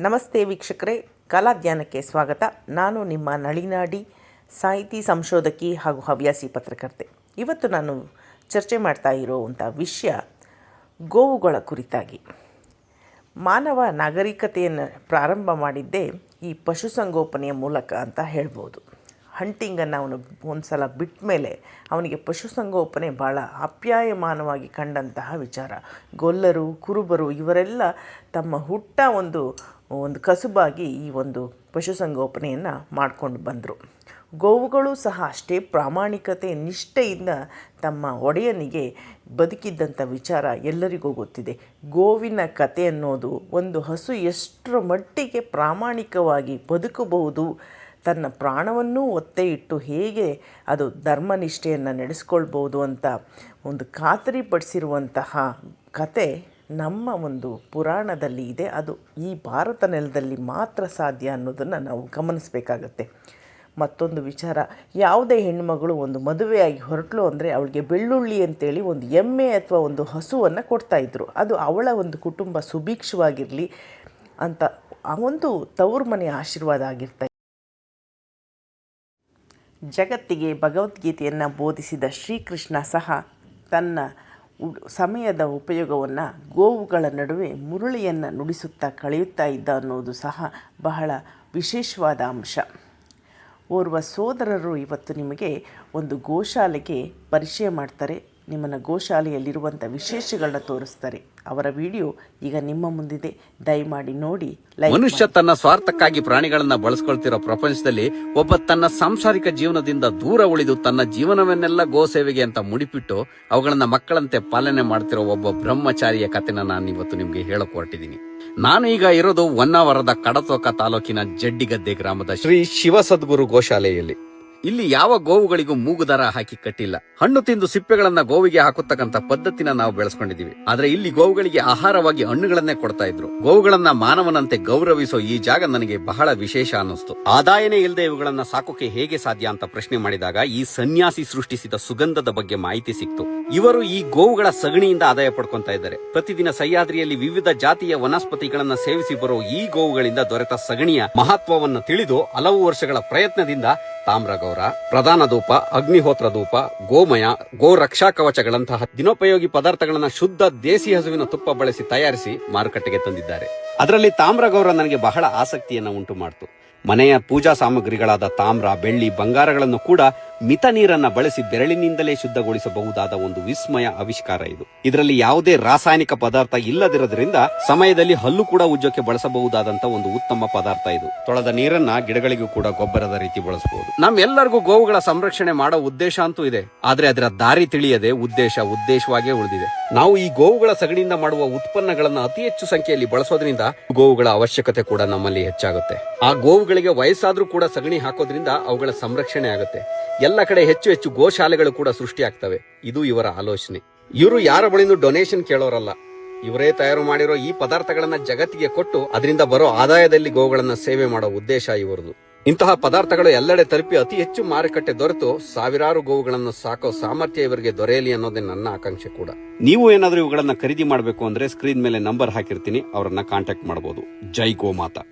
ನಮಸ್ತೆ ವೀಕ್ಷಕರೇ, ಕಲಾಧ್ಯಾನಕ್ಕೆ ಸ್ವಾಗತ. ನಾನು ನಿಮ್ಮ ನಳಿನಾಡಿ, ಸಾಹಿತಿ ಸಂಶೋಧಕಿ ಹಾಗೂ ಹವ್ಯಾಸಿ ಪತ್ರಕರ್ತೆ. ಇವತ್ತು ನಾನು ಚರ್ಚೆ ಮಾಡ್ತಾ ಇರೋವಂಥ ವಿಷಯ ಗೋವುಗಳ ಕುರಿತಾಗಿ. ಮಾನವ ನಾಗರಿಕತೆಯನ್ನು ಪ್ರಾರಂಭ ಮಾಡಿದ್ದೇ ಈ ಪಶುಸಂಗೋಪನೆಯ ಮೂಲಕ ಅಂತ ಹೇಳ್ಬೋದು. ಹಂಟಿಂಗನ್ನು ಅವನು ಒಂದು ಸಲ ಬಿಟ್ಟ ಮೇಲೆ ಅವನಿಗೆ ಪಶುಸಂಗೋಪನೆ ಭಾಳ ಆಪ್ಯಾಯಮಾನವಾಗಿ ಕಂಡಂತಹ ವಿಚಾರ. ಗೊಲ್ಲರು, ಕುರುಬರು ಇವರೆಲ್ಲ ತಮ್ಮ ಹುಟ್ಟ ಒಂದು ಕಸುಬಾಗಿ ಈ ಒಂದು ಪಶುಸಂಗೋಪನೆಯನ್ನು ಮಾಡಿಕೊಂಡು ಬಂದರು. ಗೋವುಗಳು ಸಹ ಅಷ್ಟೇ ಪ್ರಾಮಾಣಿಕತೆ, ನಿಷ್ಠೆಯಿಂದ ತಮ್ಮ ಒಡೆಯನಿಗೆ ಬದುಕಿದ್ದಂಥ ವಿಚಾರ ಎಲ್ಲರಿಗೂ ಗೊತ್ತಿದೆ. ಗೋವಿನ ಕತೆ ಅನ್ನೋದು ಒಂದು ಹಸು ಎಷ್ಟರ ಮಟ್ಟಿಗೆ ಪ್ರಾಮಾಣಿಕವಾಗಿ ಬದುಕಬಹುದು, ತನ್ನ ಪ್ರಾಣವನ್ನೂ ಒತ್ತೆ ಇಟ್ಟು ಹೇಗೆ ಅದು ಧರ್ಮನಿಷ್ಠೆಯನ್ನು ನಡೆಸ್ಕೊಳ್ಬೋದು ಅಂತ ಒಂದು ಖಾತರಿಪಡಿಸಿರುವಂತಹ ಕತೆ ನಮ್ಮ ಒಂದು ಪುರಾಣದಲ್ಲಿ ಇದೆ. ಅದು ಈ ಭಾರತ ನೆಲದಲ್ಲಿ ಮಾತ್ರ ಸಾಧ್ಯ ಅನ್ನೋದನ್ನು ನಾವು ಗಮನಿಸಬೇಕಾಗತ್ತೆ. ಮತ್ತೊಂದು ವಿಚಾರ, ಯಾವುದೇ ಹೆಣ್ಣುಮಗಳು ಒಂದು ಮದುವೆಯಾಗಿ ಹೊರಟಳು ಅಂದರೆ ಅವಳಿಗೆ ಬೆಳ್ಳುಳ್ಳಿ ಅಂತೇಳಿ ಒಂದು ಎಮ್ಮೆ ಅಥವಾ ಒಂದು ಹಸುವನ್ನು ಕೊಡ್ತಾಯಿದ್ರು. ಅದು ಅವಳ ಒಂದು ಕುಟುಂಬ ಸುಭಿಕ್ಷವಾಗಿರಲಿ ಅಂತ ಆ ಒಂದು ತವರು ಮನೆಯ ಆಶೀರ್ವಾದ ಆಗಿರ್ತಾ. ಜಗತ್ತಿಗೆ ಭಗವದ್ಗೀತೆಯನ್ನು ಬೋಧಿಸಿದ ಶ್ರೀಕೃಷ್ಣ ಸಹ ತನ್ನ ಸಮಯದ ಉಪಯೋಗವನ್ನು ಗೋವುಗಳ ನಡುವೆ ಮುರಳಿಯನ್ನು ನುಡಿಸುತ್ತಾ ಕಳೆಯುತ್ತಾ ಇದ್ದ ಅನ್ನೋದು ಸಹ ಬಹಳ ವಿಶೇಷವಾದ ಅಂಶ. ಓರ್ವ ಸೋದರರು ಇವತ್ತು ನಿಮಗೆ ಒಂದು ಗೋಶಾಲೆಗೆ ಪರಿಚಯ ಮಾಡ್ತಾರೆ, ನಿಮ್ಮನ್ನು ಗೋಶಾಲೆಯಲ್ಲಿರುವಂಥ ವಿಶೇಷಗಳನ್ನ ತೋರಿಸ್ತಾರೆ. ಅವರ ವಿಡಿಯೋ ಈಗ ನಿಮ್ಮ ಮುಂದಿದೆ, ದಯಮಾಡಿ ನೋಡಿ. ಮನುಷ್ಯ ತನ್ನ ಸ್ವಾರ್ಥಕ್ಕಾಗಿ ಪ್ರಾಣಿಗಳನ್ನ ಬಳಸ್ಕೊಳ್ತಿರೋ ಪ್ರಪಂಚದಲ್ಲಿ ಒಬ್ಬ ತನ್ನ ಸಾಂಸಾರಿಕ ಜೀವನದಿಂದ ದೂರ ಉಳಿದು ತನ್ನ ಜೀವನವನ್ನೆಲ್ಲ ಗೋ ಸೇವೆಗೆ ಅಂತ ಮುಡಿಪಿಟ್ಟು ಅವುಗಳನ್ನ ಮಕ್ಕಳಂತೆ ಪಾಲನೆ ಮಾಡ್ತಿರೋ ಒಬ್ಬ ಬ್ರಹ್ಮಚಾರಿಯ ಕಥೆನ ನಾನು ಇವತ್ತು ನಿಮ್ಗೆ ಹೇಳಕ್ ಹೊರಟಿದ್ದೀನಿ. ನಾನು ಈಗ ಇರೋದು ಹೊನ್ನಾವರದ ಕಡತೋಕ ತಾಲೂಕಿನ ಜಡ್ಡಿಗದ್ದೆ ಗ್ರಾಮದ ಶ್ರೀ ಶಿವಸದ್ಗುರು ಗೋಶಾಲೆಯಲ್ಲಿ. ಇಲ್ಲಿ ಯಾವ ಗೋವುಗಳಿಗೂ ಮೂಗುದಾರ ಹಾಕಿ ಕಟ್ಟಿಲ್ಲ. ಹಣ್ಣು ತಿಂದು ಸಿಪ್ಪೆಗಳನ್ನ ಗೋವಿಗೆ ಹಾಕುತ್ತಕ್ಕಂತ ಪದ್ಧತಿನ ನಾವು ಬೆಳೆಸ್ಕೊಂಡಿದೀವಿ. ಆದ್ರೆ ಇಲ್ಲಿ ಗೋವುಗಳಿಗೆ ಆಹಾರವಾಗಿ ಹಣ್ಣುಗಳನ್ನೇ ಕೊಡ್ತಾ ಇದ್ರು. ಗೋವುಗಳನ್ನ ಮಾನವನಂತೆ ಗೌರವಿಸೋ ಈ ಜಾಗ ನನಗೆ ಬಹಳ ವಿಶೇಷ ಅನ್ನಿಸ್ತು. ಆದಾಯನೇ ಇಲ್ಲದೆ ಇವುಗಳನ್ನ ಸಾಕೋಕೆ ಹೇಗೆ ಸಾಧ್ಯ ಅಂತ ಪ್ರಶ್ನೆ ಮಾಡಿದಾಗ ಈ ಸನ್ಯಾಸಿ ಸೃಷ್ಟಿಸಿದ ಸುಗಂಧದ ಬಗ್ಗೆ ಮಾಹಿತಿ ಸಿಕ್ತು. ಇವರು ಈ ಗೋವುಗಳ ಸಗಣಿಯಿಂದ ಆದಾಯ ಪಡ್ಕೊಂತಾ ಇದ್ದಾರೆ. ಪ್ರತಿದಿನ ಸಹ್ಯಾದ್ರಿಯಲ್ಲಿ ವಿವಿಧ ಜಾತಿಯ ವನಸ್ಪತಿಗಳನ್ನ ಸೇವಿಸಿ ಬರೋ ಈ ಗೋವುಗಳಿಂದ ದೊರೆತ ಸಗಣಿಯ ಮಹತ್ವವನ್ನು ತಿಳಿದು ಹಲವು ವರ್ಷಗಳ ಪ್ರಯತ್ನದಿಂದ ತಾಮ್ರಗೌರ, ಪ್ರಧಾನ ಧೂಪ, ಅಗ್ನಿಹೋತ್ರ ಧೂಪ, ಗೋಮಯ, ಗೋ ರಕ್ಷಾ ಕವಚಗಳಂತಹ ದಿನೋಪಯೋಗಿ ಪದಾರ್ಥಗಳನ್ನ ಶುದ್ಧ ದೇಸಿ ಹಸುವಿನ ತುಪ್ಪ ಬಳಸಿ ತಯಾರಿಸಿ ಮಾರುಕಟ್ಟೆಗೆ ತಂದಿದ್ದಾರೆ. ಅದರಲ್ಲಿ ತಾಮ್ರಗೌರ ನನಗೆ ಬಹಳ ಆಸಕ್ತಿಯನ್ನ ಉಂಟು ಮಾಡಿತು. ಮನೆಯ ಪೂಜಾ ಸಾಮಗ್ರಿಗಳಾದ ತಾಮ್ರ, ಬೆಳ್ಳಿ, ಬಂಗಾರಗಳನ್ನು ಕೂಡ ಮಿತ ನೀರನ್ನ ಬಳಸಿ ಬೆರಳಿನಿಂದಲೇ ಶುದ್ಧಗೊಳಿಸಬಹುದಾದ ಒಂದು ವಿಸ್ಮಯ ಆವಿಷ್ಕಾರ ಇದು. ಇದರಲ್ಲಿ ಯಾವುದೇ ರಾಸಾಯನಿಕ ಪದಾರ್ಥ ಇಲ್ಲದಿರೋದ್ರಿಂದ ಸಮಯದಲ್ಲಿ ಹಲ್ಲು ಕೂಡ ಉಜ್ಜೋಕೆ ಬಳಸಬಹುದಾದಂತ ಒಂದು ಉತ್ತಮ ಪದಾರ್ಥ ಇದು. ತೊಳೆದ ನೀರನ್ನ ಗಿಡಗಳಿಗೂ ಕೂಡ ಗೊಬ್ಬರದ ರೀತಿ ಬಳಸಬಹುದು. ನಮ್ಮೆಲ್ಲರಿಗೂ ಗೋವುಗಳ ಸಂರಕ್ಷಣೆ ಮಾಡೋ ಉದ್ದೇಶ ಅಂತೂ ಇದೆ, ಆದ್ರೆ ಅದರ ದಾರಿ ತಿಳಿಯದೆ ಉದ್ದೇಶವಾಗೇ ಉಳಿದಿದೆ. ನಾವು ಈ ಗೋವುಗಳ ಸಗಣಿಯಿಂದ ಮಾಡುವ ಉತ್ಪನ್ನಗಳನ್ನ ಅತಿ ಹೆಚ್ಚು ಸಂಖ್ಯೆಯಲ್ಲಿ ಬಳಸೋದ್ರಿಂದ ಗೋವುಗಳ ಅವಶ್ಯಕತೆ ಕೂಡ ನಮ್ಮಲ್ಲಿ ಹೆಚ್ಚಾಗುತ್ತೆ. ಆ ಗೋವುಗಳಿಗೆ ವಯಸ್ಸಾದ್ರೂ ಕೂಡ ಸಗಣಿ ಹಾಕೋದ್ರಿಂದ ಅವುಗಳ ಸಂರಕ್ಷಣೆ ಆಗುತ್ತೆ. ಎಲ್ಲ ಕಡೆ ಹೆಚ್ಚು ಹೆಚ್ಚು ಗೋಶಾಲೆಗಳು ಕೂಡ ಸೃಷ್ಟಿಯಾಗ್ತವೆ. ಇದು ಇವರ ಆಲೋಚನೆ. ಇವರು ಯಾರ ಬಳಿನೂ ಡೊನೇಷನ್ ಕೇಳೋರಲ್ಲ. ಇವರೇ ತಯಾರು ಮಾಡಿರೋ ಈ ಪದಾರ್ಥಗಳನ್ನ ಜಗತ್ತಿಗೆ ಕೊಟ್ಟು ಅದರಿಂದ ಬರೋ ಆದಾಯದಲ್ಲಿ ಗೋವುಗಳನ್ನ ಸೇವೆ ಮಾಡೋ ಉದ್ದೇಶ ಇವರದು. ಇಂತಹ ಪದಾರ್ಥಗಳು ಎಲ್ಲೆಡೆ ತಲುಪಿ ಅತಿ ಹೆಚ್ಚು ಮಾರುಕಟ್ಟೆ ದೊರೆತು ಸಾವಿರಾರು ಗೋವುಗಳನ್ನು ಸಾಕೋ ಸಾಮರ್ಥ್ಯ ಇವರಿಗೆ ದೊರೆಯಲಿ ಅನ್ನೋದೇ ನನ್ನ ಆಕಾಂಕ್ಷೆ ಕೂಡ. ನೀವು ಏನಾದ್ರೂ ಇವುಗಳನ್ನ ಖರೀದಿ ಮಾಡಬೇಕು ಅಂದ್ರೆ ಸ್ಕ್ರೀನ್ ಮೇಲೆ ನಂಬರ್ ಹಾಕಿರ್ತೀನಿ, ಅವರನ್ನ ಕಾಂಟ್ಯಾಕ್ಟ್ ಮಾಡಬಹುದು. ಜೈ ಗೋಮಾತಾ.